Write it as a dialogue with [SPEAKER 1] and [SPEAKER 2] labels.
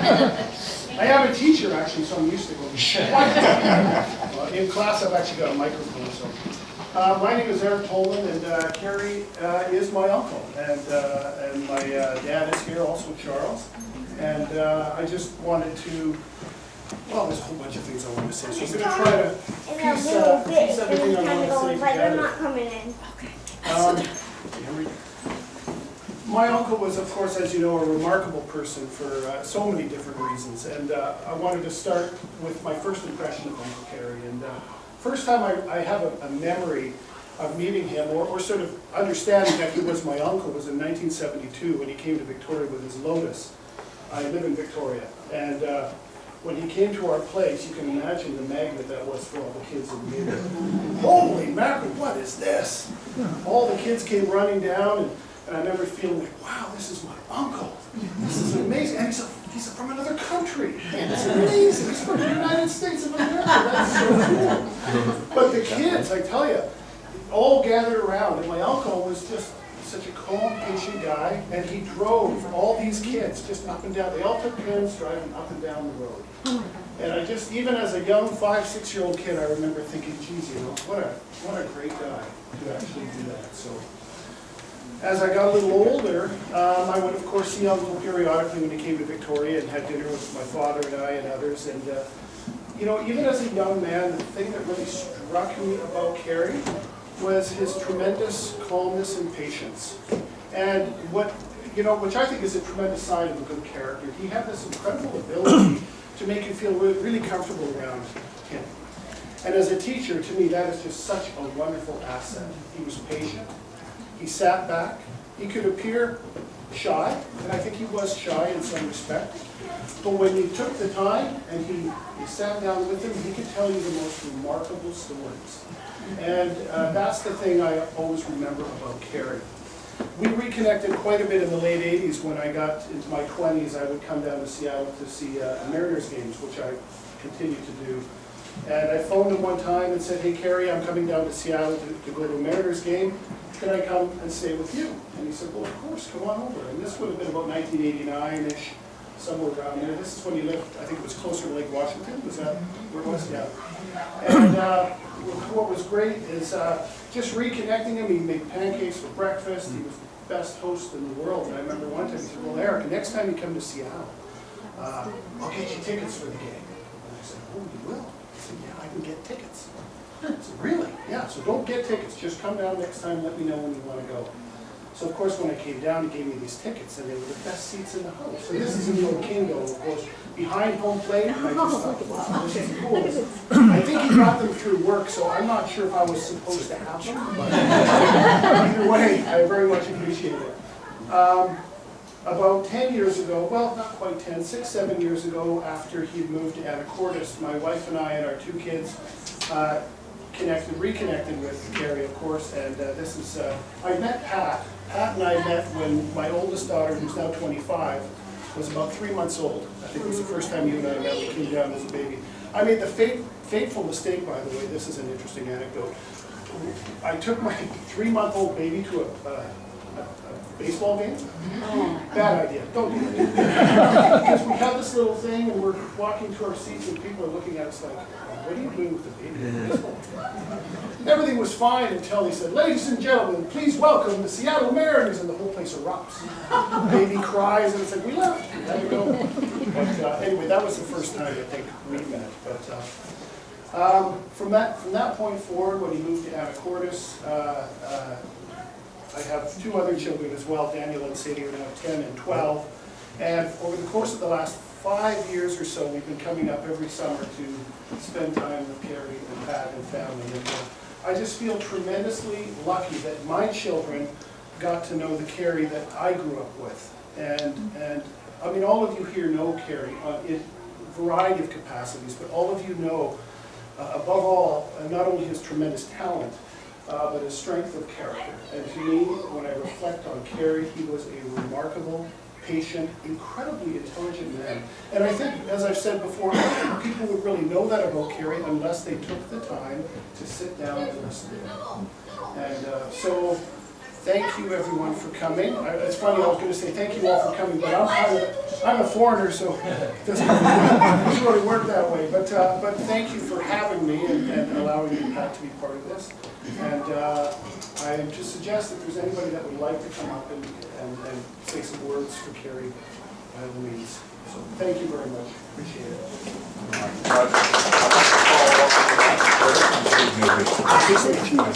[SPEAKER 1] I am a teacher, actually, so I'm used to going. In class, I've actually got a microphone. So, my name is Eric Tolman, and Cary is my uncle, and my dad is here, also Charles. And I just wanted to. Well, there's a whole bunch of things I wanted to say, so I'm going to try to piece everything I want to say together.
[SPEAKER 2] They're not coming in. Okay.
[SPEAKER 1] My uncle was, of course, as you know, a remarkable person for so many different reasons. And I wanted to start with my first impression of Uncle Cary. And first time I have a memory of meeting him, or sort of understanding that he was my uncle, was in 1972 when he came to Victoria with his Lotus. I live in Victoria. And when he came to our place, you can imagine the magnet that was for all the kids in the neighborhood. Holy mackerel, what is this? All the kids came running down, and I remember feeling like, wow, this is my uncle. This is amazing. And he's from another country. It's amazing. He's from the United States of America. That's so cool. But the kids, I tell you, all gathered around, and my uncle was just such a calm, patient guy, and he drove all these kids just up and down. They all took turns driving up and down the road. And I just, even as a young 5-, 6-year-old kid, I remember thinking, geez, you know, what a great guy to actually do that. So, as I got a little older, I would of course see Uncle periodically when he came to Victoria and had dinner with my father and I and others. And you know, even as a young man, the thing that really struck me about Cary was his tremendous calmness and patience. And what, you know, which I think is a tremendous sign of a good character. He had this incredible ability to make you feel really comfortable around him. And as a teacher, to me, that is just such a wonderful asset. He was patient. He sat back. He could appear shy, and I think he was shy in some respect. But when you took the time and he sat down with him, he could tell you the most remarkable stories. And that's the thing I always remember about Cary. We reconnected quite a bit in the late 80s. When I got into my 20s, I would come down to Seattle to see Mariners games, which I continue to do. And I phoned him one time and said, hey, Cary, I'm coming down to Seattle to go to a Mariners game. Can I come and stay with you? And he said, well, of course, come on over. And this would have been about 1989-ish, somewhere around there. This is when he lived, I think it was closer to Lake Washington. Was that where it was? Yeah. And what was great is just reconnecting him. He made pancakes for breakfast. He was the best host in the world. And I remember one time he said, well, Eric, next time you come to Seattle, I'll get you tickets for the game. And I said, oh, you will? I said, yeah, I can get tickets. I said, really? Yeah, so don't get tickets. Just come down next time, let me know when you want to go. So, of course, when I came down, he gave me these tickets, and they were the best seats in the house. So this is in the Kingo, of course, behind home plate, and I just thought, wow, this is cool. I think he got them through work, so I'm not sure if I was supposed to have them, but either way, I very much appreciate it. About 10 years ago, well, not quite 10, 6, 7 years ago, after he had moved to Anacortes, my wife and I and our 2 kids reconnected with Cary, of course, and this is, I met Pat. Pat and I met when my oldest daughter, who's now 25, was about 3 months old. I think it was the first time you and I met. We came down as a baby. I made the fateful mistake, by the way, this is an interesting anecdote. I took my 3-month-old baby to a baseball game? Bad idea. Don't do it. Because we have this little thing and we're walking to our seats and people are looking at us like, what are you doing with the baby in baseball? Everything was fine until he said, ladies and gentlemen, please welcome the Seattle Mariners, and the whole place erupts. Baby cries and it's like, we left. There you go. But anyway, that was the first time I think we met. But from that point forward, when he moved to Anacortes, I have 2 other children as well. Daniel and Sadie are now 10 and 12. And over the course of the last 5 years or so, we've been coming up every summer to spend time with Cary and Pat and family. And I just feel tremendously lucky that my children got to know the Cary that I grew up with. And I mean, all of you here know Cary in a variety of capacities, but all of you know, above all, not only his tremendous talent, but his strength of character. And to me, when I reflect on Cary, he was a remarkable, patient, incredibly intelligent man. And I think, as I've said before, I don't think people would really know that about Cary unless they took the time to sit down and listen to him. And so thank you everyone for coming. It's funny, I was going to say thank you all for coming, but I'm a foreigner, so it doesn't really work that way. But thank you for having me and allowing me to be part of this. And I just suggest if there's anybody that would like to come up and say some words for Cary, by all means. So thank you very much. Appreciate it.